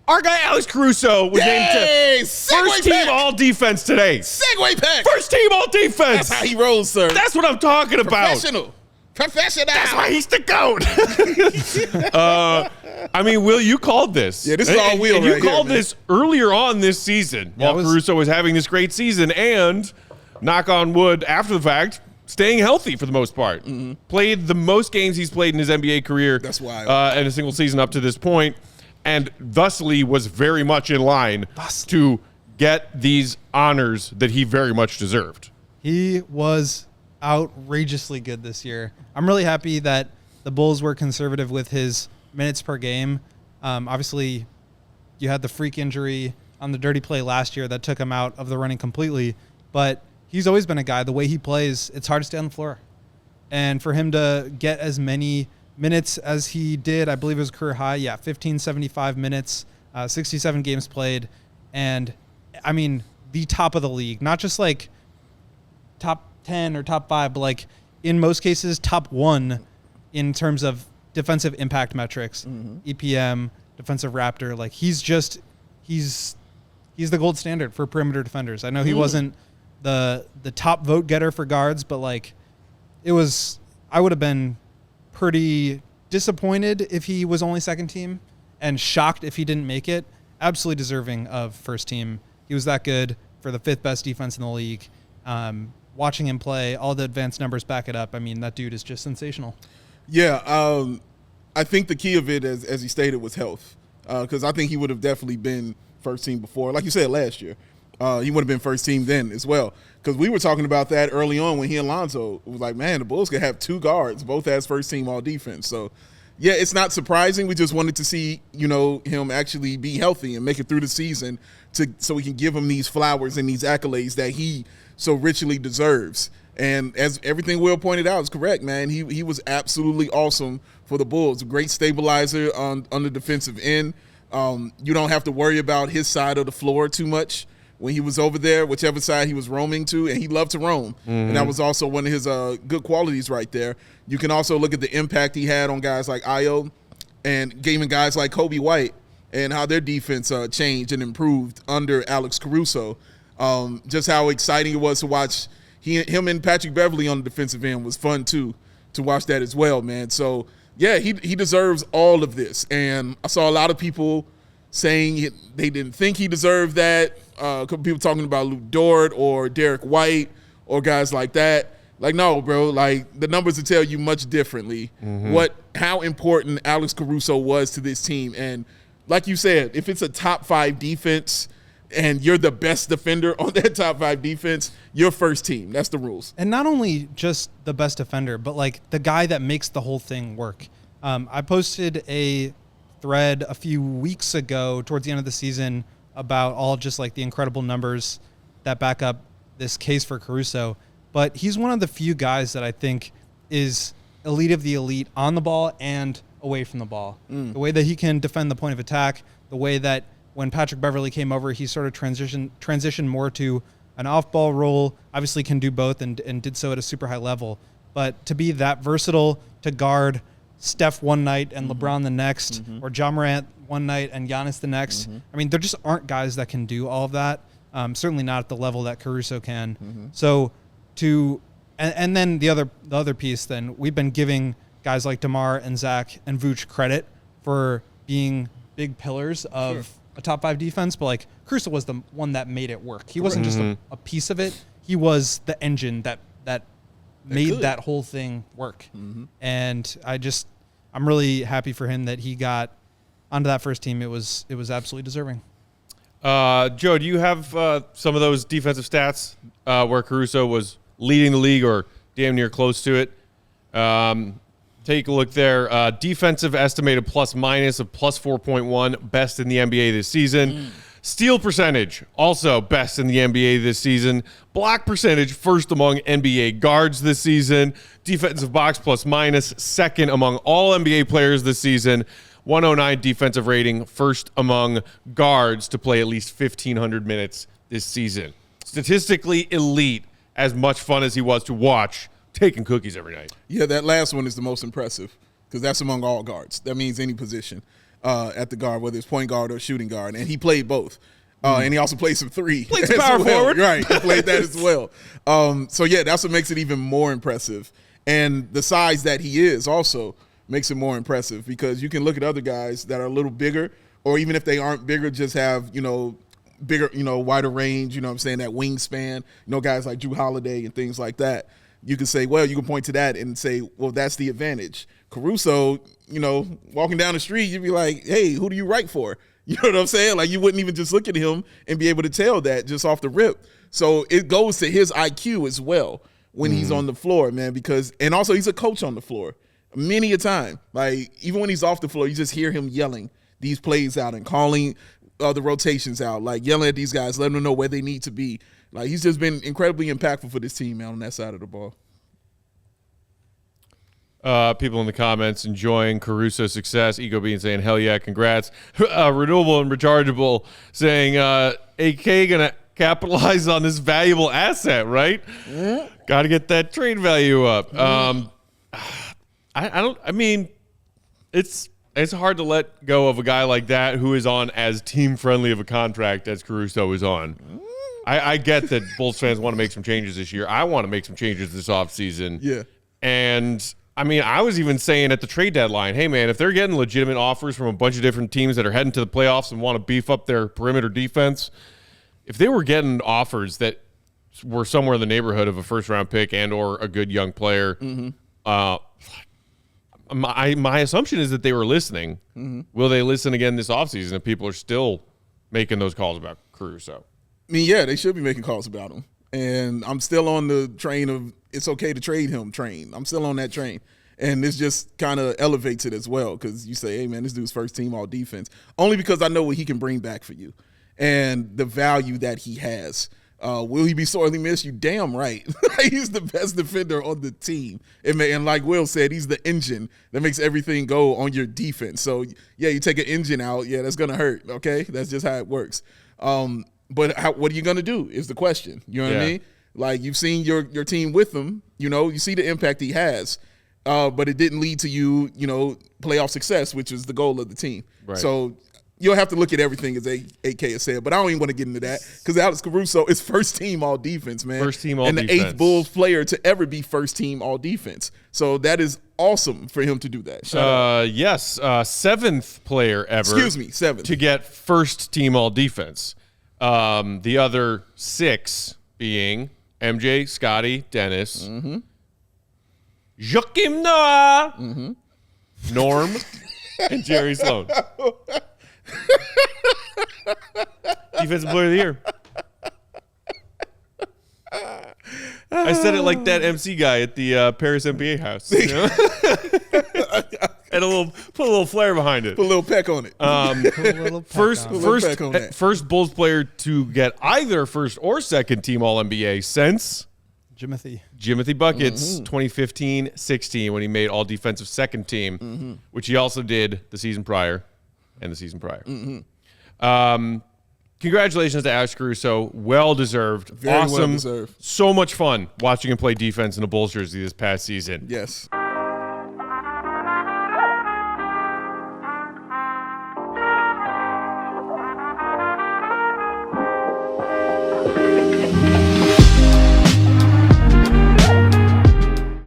Our guy Alex Caruso was named to first team all defense today. Segway pack. First team all defense. That's how he rolls, sir. That's what I'm talking about. Professional. That's why he's the GOAT. I mean, Will, you called this. Yeah, this is all Will. And you called this earlier on this season while Caruso was having this great season and, knock on wood, after the fact, staying healthy for the most part. Played the most games he's played in his NBA career. That's wild. In a single season up to this point, and thusly was very much in line to get these honors that he very much deserved. He was outrageously good this year. I'm really happy that the Bulls were conservative with his minutes per game. Obviously, you had the freak injury on the dirty play last year that took him out of the running completely, but he's always been a guy, the way he plays, it's hard to stay on the floor. And for him to get as many minutes as he did, I believe it was career high, 1575 minutes, 67 games played, and I mean, the top of the league, not just like top 10 or top 5, but like in most cases top 1 in terms of defensive impact metrics, EPM, defensive raptor. Like he's the gold standard for perimeter defenders. I know he wasn't the top vote getter for guards, but like I would have been pretty disappointed if he was only second team and shocked if he didn't make it. Absolutely deserving of first team. He was that good for the 5th best defense in the league. Watching him play, all the advanced numbers back it up. I mean, that dude is just sensational. Yeah, I think the key of it, as he stated, was health. Because I think he would have definitely been first team before. Like you said, last year. He would have been first team then as well. Because we were talking about that early on when he and Lonzo was like, man, the Bulls could have 2 guards, both as first team all defense. So, yeah, it's not surprising. We just wanted to see, him actually be healthy and make it through the season so we can give him these flowers and these accolades that he so richly deserves. And as everything Will pointed out is correct, man. He was absolutely awesome for the Bulls. A great stabilizer on the defensive end. You don't have to worry about his side of the floor too much when he was over there, whichever side he was roaming to, and he loved to roam. And that was also one of his good qualities right there. You can also look at the impact he had on guys like Ayo and even guys like Kobe White and how their defense changed and improved under Alex Caruso. Just how exciting it was to watch him and Patrick Beverley on the defensive end was fun too, to watch that as well, man. So, yeah, he deserves all of this. And I saw a lot of people saying they didn't think he deserved that. A couple people talking about Luke Dort or Derek White or guys like that. Like, no, bro, like the numbers will tell you much differently how important Alex Caruso was to this team. And like you said, if it's a top 5 defense and you're the best defender on that top 5 defense, you're first team. That's the rules. And not only just the best defender, but like the guy that makes the whole thing work. I posted a thread a few weeks ago towards the end of the season about all just like the incredible numbers that back up this case for Caruso. But he's one of the few guys that I think is elite of the elite on the ball and away from the ball. The way that he can defend the point of attack, the way that when Patrick Beverley came over, he sort of transitioned more to an off-ball role, obviously can do both and did so at a super high level. But to be that versatile, to guard Steph one night and LeBron the next, or Ja Morant one night and Giannis the next. I mean, there just aren't guys that can do all of that. Certainly not at the level that Caruso can. So and then the other piece, then we've been giving guys like DeMar and Zach and Vooch credit for being big pillars of a top 5 defense, but like Caruso was the one that made it work. He wasn't just a piece of it. He was the engine that made that whole thing work. And I'm really happy for him that he got onto that first team. It was absolutely deserving. Joe, do you have some of those defensive stats where Caruso was leading the league or damn near close to it? Take a look there. Defensive estimated plus minus of plus 4.1, best in the NBA this season. Steal percentage, also best in the NBA this season. Block percentage, first among NBA guards this season. Defensive box plus minus, second among all NBA players this season. 109 defensive rating, first among guards to play at least 1,500 minutes this season. Statistically elite, as much fun as he was to watch, taking cookies every night. Yeah, that last one is the most impressive because that's among all guards. That means any position. at the guard, whether it's point guard or shooting guard, and he played both. And he also played some three. Played some power forward. Right, he played that as well. So, yeah, that's what makes it even more impressive. And the size that he is also makes it more impressive because you can look at other guys that are a little bigger, or even if they aren't bigger, just have, bigger, wider range, you know what I'm saying, that wingspan, guys like Drew Holiday and things like that. You can say, well, you can point to that and say, well, that's the advantage. Caruso, walking down the street, you'd be like, hey, who do you write for? You know what I'm saying? Like, you wouldn't even just look at him and be able to tell that just off the rip. So it goes to his IQ as well when he's on the floor, man, and also he's a coach on the floor many a time. Like, even when he's off the floor, you just hear him yelling these plays out and calling the rotations out, like yelling at these guys, letting them know where they need to be. Like, he's just been incredibly impactful for this team, man, on that side of the ball. People in the comments enjoying Caruso's success. Ego Bean saying, hell yeah, congrats. Renewable and Rechargeable saying, AK going to capitalize on this valuable asset, right? Got to get that trade value up. It's hard to let go of a guy like that who is on as team-friendly of a contract as Caruso is on. I get that Bulls fans want to make some changes this year. I want to make some changes this offseason. Yeah. And, I was even saying at the trade deadline, hey, man, if they're getting legitimate offers from a bunch of different teams that are heading to the playoffs and want to beef up their perimeter defense, if they were getting offers that were somewhere in the neighborhood of a first-round pick and or a good young player, my assumption is that they were listening. Will they listen again this offseason if people are still making those calls about Caruso? Yeah, they should be making calls about him. And I'm still on the train of it's okay to trade him train. I'm still on that train. And this just kind of elevates it as well because you say, hey, man, this dude's first team all defense. Only because I know what he can bring back for you and the value that he has. Will he be sorely missed? You damn right. He's the best defender on the team. And like Will said, he's the engine that makes everything go on your defense. So, yeah, you take an engine out, yeah, that's going to hurt, okay? That's just how it works. But what are you going to do is the question. You know what I mean? Like, you've seen your team with him. You see the impact he has. But it didn't lead to you, playoff success, which is the goal of the team. Right. So you'll have to look at everything as AK has said. But I don't even want to get into that because Alex Caruso is first team all defense, man. First team all defense. And the defense. eighth Bulls player to ever be first team all defense. So that is awesome for him to do that. Shout out. Yes, seventh player ever. Excuse me, seventh. To get first team all defense. The other six being MJ, Scotty, Dennis, Joakim Noah, Norm, and Jerry Sloan. Defensive player of the year. I said it like that MC guy at the Paris NBA house. And put a little flair behind it. Put a little peck on it. First Bulls player to get either first or second team All NBA since Jimothy Buckets 2015-16 when he made All Defensive second team, which he also did the season prior and the season prior. Congratulations to Alex Caruso. Well deserved. Very awesome. well deserved. So much fun watching him play defense in a Bulls jersey this past season. Yes.